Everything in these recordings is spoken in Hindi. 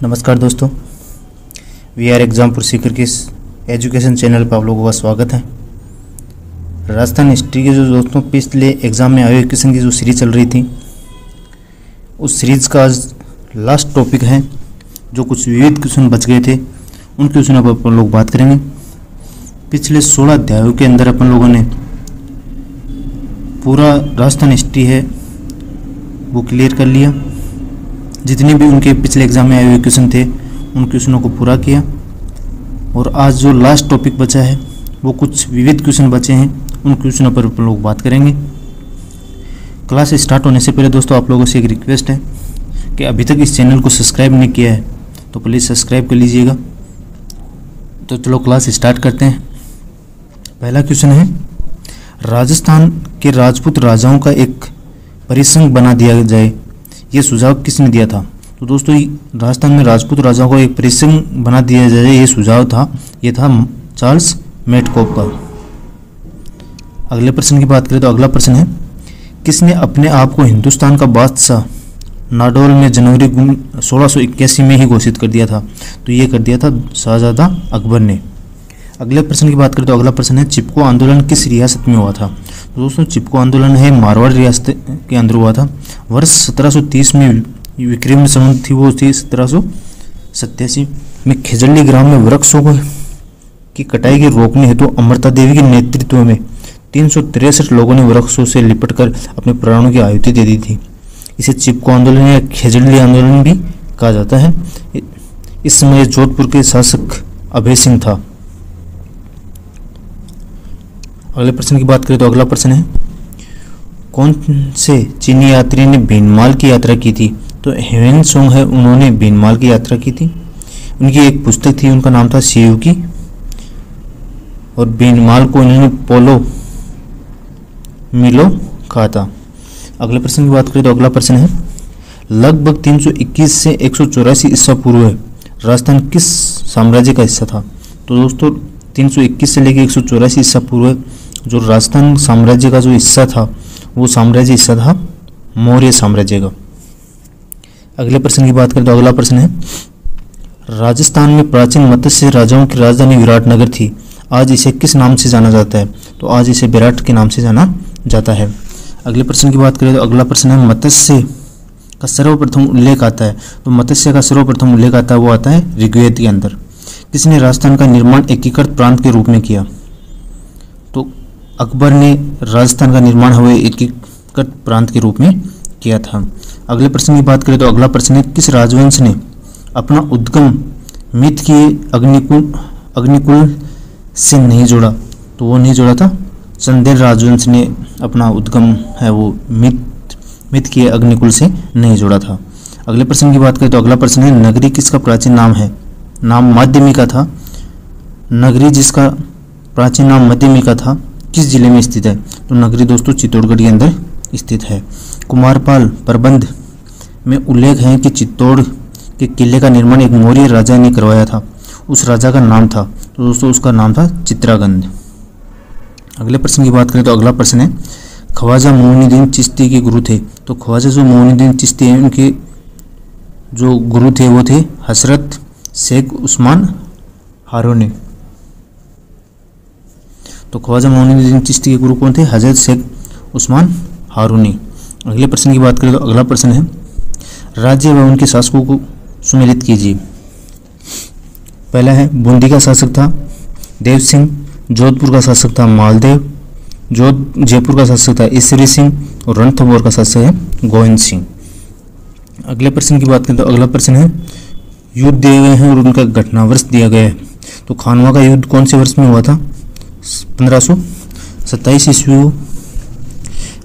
नमस्कार दोस्तों, वी आर एग्जामपुर सीकर के इस एजुकेशन चैनल पर आप लोगों का स्वागत है। राजस्थान हिस्ट्री के जो दोस्तों पिछले एग्ज़ाम में आए क्वेश्चन की जो सीरीज चल रही थी, उस सीरीज़ का आज लास्ट टॉपिक है। जो कुछ विविध क्वेश्चन बच गए थे उन क्वेश्चनों पर अपन लोग बात करेंगे। पिछले 16 अध्यायों के अंदर अपन लोगों ने पूरा राजस्थान हिस्ट्री है वो क्लियर कर लिया। जितने भी उनके पिछले एग्जाम में आए हुए क्वेश्चन थे उन क्वेश्चनों को पूरा किया। और आज जो लास्ट टॉपिक बचा है वो कुछ विविध क्वेश्चन बचे हैं, उन क्वेश्चनों पर अपन लोग बात करेंगे। क्लास स्टार्ट होने से पहले दोस्तों आप लोगों से एक रिक्वेस्ट है कि अभी तक इस चैनल को सब्सक्राइब नहीं किया है तो प्लीज़ सब्सक्राइब कर लीजिएगा। तो चलो क्लास स्टार्ट करते हैं। पहला क्वेश्चन है, राजस्थान के राजपूत राजाओं का एक परिसंघ बना दिया जाए, ये सुझाव किसने दिया था? तो दोस्तों राजस्थान में राजपूत राजाओं को एक परिसंघ बना दिया जाए, ये सुझाव था, ये था चार्ल्स मेटकॉफ का। अगले प्रश्न की बात करें तो अगला प्रश्न है, किसने अपने आप को हिंदुस्तान का बादशाह नाडोल में जनवरी 1681 में ही घोषित कर दिया था? तो ये कर दिया था शाहजहां अकबर ने। अगले प्रश्न की बात करें तो अगला प्रश्न है, चिपको आंदोलन किस रियासत में हुआ था? तो दोस्तों चिपको आंदोलन है मारवाड़ रियासत के अंदर हुआ था। वर्ष 1730 में विक्रम संवत थी, वो थी 1787 में खेजड़ी ग्राम में वृक्षों की कटाई की रोकने हेतु अमृता देवी के नेतृत्व में 363 लोगों ने वृक्षों से लिपटकर अपने प्राणों की आहुति दे दी थी। इसे चिपको आंदोलन या खेजड़ी आंदोलन भी कहा जाता है। इस समय जोधपुर के शासक अभय सिंह था। अगले प्रश्न की बात करें तो अगला प्रश्न है, कौन से चीनी यात्री ने भीनमाल की यात्रा की थी? तो ह्वेन सोंग है, उन्होंने भीनमाल की यात्रा की थी। उनकी एक पुस्तक थी, उनका नाम था शिव की, और भीनमाल को उन्होंने पोलो मिलो कहा था। अगले प्रश्न की बात करें तो अगला प्रश्न है, लगभग 321 से 184 ईसा पूर्व राजस्थान किस साम्राज्य का हिस्सा था? तो दोस्तों 321 से लेकर 184 ईसा पूर्व जो राजस्थान साम्राज्य का जो हिस्सा था वो साम्राज्य हिस्सा था मौर्य साम्राज्य का। अगले प्रश्न की बात करें तो अगला प्रश्न है, राजस्थान में प्राचीन मत्स्य राजाओं की राजधानी विराटनगर थी, आज इसे किस नाम से जाना जाता है? तो आज इसे विराट के नाम से जाना जाता है। अगले प्रश्न की बात करें तो अगला प्रश्न है, मत्स्य का सर्वप्रथम उल्लेख आता है। तो मत्स्य का सर्वप्रथम उल्लेख आता है वो आता है ऋग्वेद के अंदर। किसने राजस्थान का निर्माण एकीकृत प्रांत के रूप में किया? तो अकबर ने राजस्थान का निर्माण हुए एकीकृत प्रांत के रूप में किया था। अगले प्रश्न की बात करें तो अगला प्रश्न है, किस राजवंश ने अपना उद्गम मिथ के अग्निकुल से नहीं जोड़ा? तो वो नहीं जोड़ा था, चंदेल राजवंश ने अपना उद्गम है वो मिथ के अग्निकुल से नहीं जोड़ा था। अगले प्रश्न की बात करें तो अगला प्रश्न है, नगरी किसका प्राचीन नाम है? नाम माध्यमिका था। नगरी जिसका प्राचीन नाम माध्यमिका था किस जिले में स्थित है? तो नगरी दोस्तों चित्तौड़गढ़ के अंदर स्थित है। कुमारपाल प्रबंध में उल्लेख है कि चित्तौड़ के किले का निर्माण एक मौर्य राजा ने करवाया था, उस राजा का नाम था, तो दोस्तों उसका नाम था चित्रागंध। अगले प्रश्न की बात करें तो अगला प्रश्न है, ख्वाजा मोइनुद्दीन चिश्ती के गुरु थे? तो ख्वाजा जो मोइनुद्दीन चिश्ती हैं उनके जो गुरु थे वो थे हजरत शेख उस्मान हारूनी। तो ख्वाजा मोइनुद्दीन चिश्ती के गुरु कौन थे? हजरत शेख उस्मान हारूनी। अगले प्रश्न की बात करें तो अगला प्रश्न है, राज्य व उनके शासकों को सुमेलित कीजिए। पहला है, बूंदी का शासक था देव सिंह, जोधपुर का शासक था मालदेव, जयपुर का शासक था ईश्वरी सिंह, और रणथंभौर का शासक है गोविंद सिंह। अगले प्रश्न की बात करें तो अगला प्रश्न है, युद्ध दिए गए हैं और उनका घटना वर्ष दिया गया है। तो खानवा का युद्ध कौन से वर्ष में हुआ था? 1527 ईस्वी में।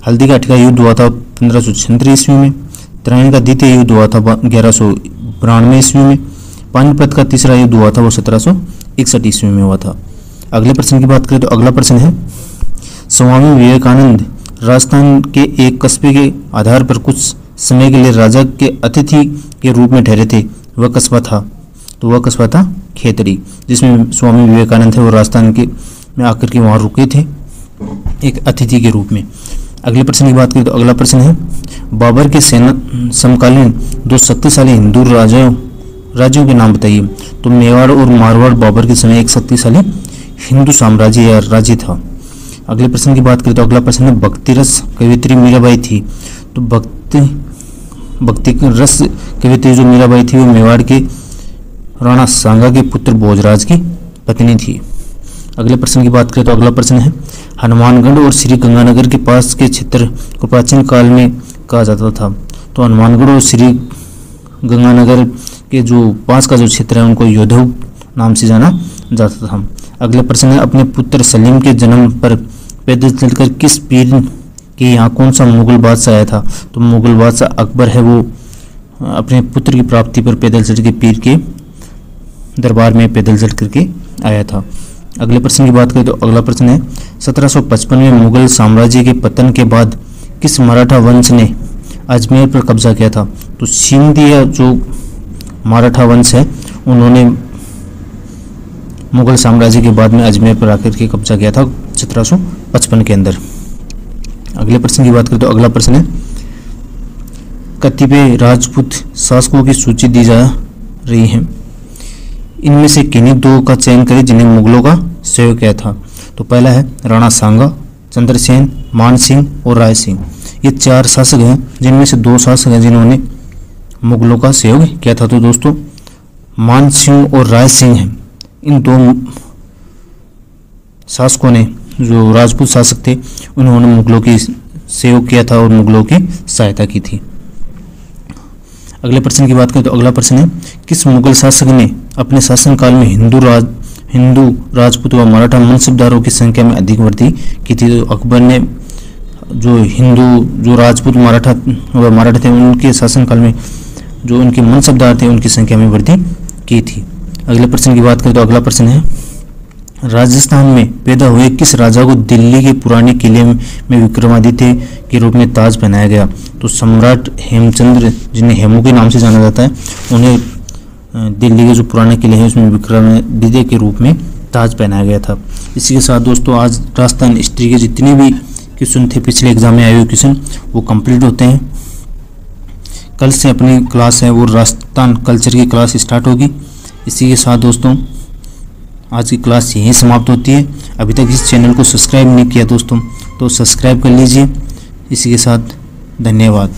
हल्दी घाटी का युद्ध हुआ था 1536 ईस्वी में। त्राइन का द्वितीय युद्ध हुआ था 1192 ईस्वी में। पानीपत का तीसरा युद्ध हुआ था वो 1761 ईस्वी में हुआ था। अगले प्रश्न की बात करें तो अगला प्रश्न है, स्वामी विवेकानंद राजस्थान के एक कस्बे के आधार पर कुछ समय के लिए राजा के अतिथि के रूप में ठहरे थे, वह कस्बा था? तो वह कस्बा था खेतड़ी, जिसमें स्वामी विवेकानंद थे वो राजस्थान के में आकर के वहाँ रुके थे एक अतिथि के रूप में। अगले प्रश्न की बात करें तो अगला प्रश्न है, बाबर के सेना समकालीन दो शक्तिशाली हिंदू राज्यों के नाम बताइए। तो मेवाड़ और मारवाड़ बाबर के समय एक शक्तिशाली हिंदू साम्राज्य या राज्य था। अगले प्रश्न की बात करें तो अगला प्रश्न है, भक्ति रस कवियत्री मीराबाई थी। तो भक्ति रस कवियत्री जो मीराबाई थी वो मेवाड़ के राणा सांगा के पुत्र भोजराज की पत्नी थी। अगले प्रश्न की बात करें तो अगला प्रश्न है, हनुमानगढ़ और श्री गंगानगर के पास के क्षेत्र को प्राचीन काल में कहा जाता था। तो हनुमानगढ़ और श्री गंगानगर के जो पास का जो क्षेत्र है उनको योधव नाम से जाना जाता था। अगले प्रश्न है, अपने पुत्र सलीम के जन्म पर पैदल चलकर किस पीर के यहाँ कौन सा मुगल बादशाह आया था। तो मुगल बादशाह अकबर है वो अपने पुत्र की प्राप्ति पर पैदल चल के पीर के दरबार में पैदल चल करके आया था। अगले प्रश्न की बात करें तो अगला प्रश्न है, 1755 में मुगल साम्राज्य के पतन के बाद किस मराठा वंश ने अजमेर पर कब्जा किया था। तो सिंधिया जो मराठा वंश है उन्होंने मुगल साम्राज्य के बाद में अजमेर पर आकर के कब्जा किया था 1755 के अंदर। अगले प्रश्न की बात करें तो अगला प्रश्न है, कतिपय राजपूत शासकों की सूची दी जा रही है, इनमें से किन्हीं दो का चयन करें जिन्हें मुगलों का सहयोग किया था। तो पहला है राणा सांगा, चंद्रसेन, मान सिंह और राय सिंह। ये 4 शासक हैं जिनमें से 2 शासक हैं जिन्होंने मुगलों का सहयोग किया था। तो दोस्तों मान सिंह और राय सिंह हैं, इन 2 शासकों ने जो राजपूत शासक थे उन्होंने मुगलों की सहयोग किया था और मुगलों की सहायता की थी। अगले प्रश्न की बात करें तो अगला प्रश्न है, किस मुगल शासक ने अपने शासनकाल में हिंदू राजपूत व मराठा मनसबदारों की संख्या में अधिक वृद्धि की थी। तो अकबर ने जो राजपूत मराठा थे उनके शासनकाल में जो उनके मनसबदार थे उनकी संख्या में वृद्धि की थी। अगले प्रश्न की बात करें तो अगला प्रश्न है, राजस्थान में पैदा हुए किस राजा को दिल्ली के पुराने किले में विक्रमादित्य के रूप में ताज पहनाया गया। तो सम्राट हेमचंद्र जिन्हें हेमू के नाम से जाना जाता है उन्हें दिल्ली के जो पुराने किले हैं उसमें विक्रमादित्य के रूप में ताज पहनाया गया था। इसी के साथ दोस्तों आज राजस्थान हिस्ट्री के जितने भी क्वेश्चन थे पिछले एग्जाम में आए हुए क्वेश्चन वो कंप्लीट होते हैं। कल से अपनी क्लास है वो राजस्थान कल्चर की क्लास स्टार्ट होगी। इसी के साथ दोस्तों आज की क्लास यहीं समाप्त होती है। अभी तक इस चैनल को सब्सक्राइब नहीं किया दोस्तों तो सब्सक्राइब कर लीजिए। इसी के साथ धन्यवाद।